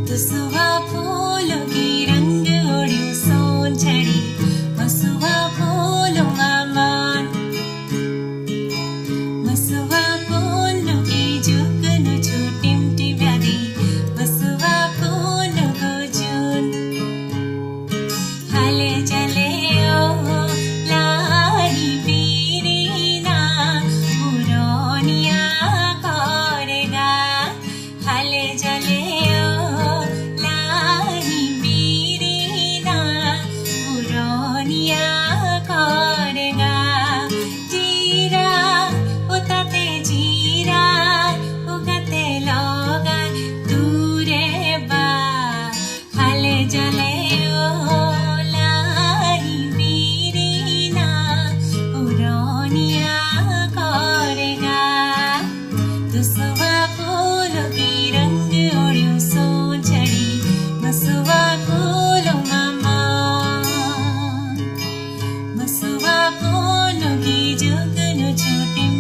दुसुवा फूलों की रंग ओढ़्यो सोनछडी मसुवा फूलोमा मान मसुवा फूलों की जुग्नु छु टिमटिम्यादी मसुवा फूलोको जुन हाले जले ओ लाही बिरिना पुरोनिया करेगा हाले जले Masuwa polo ki jugnu chutim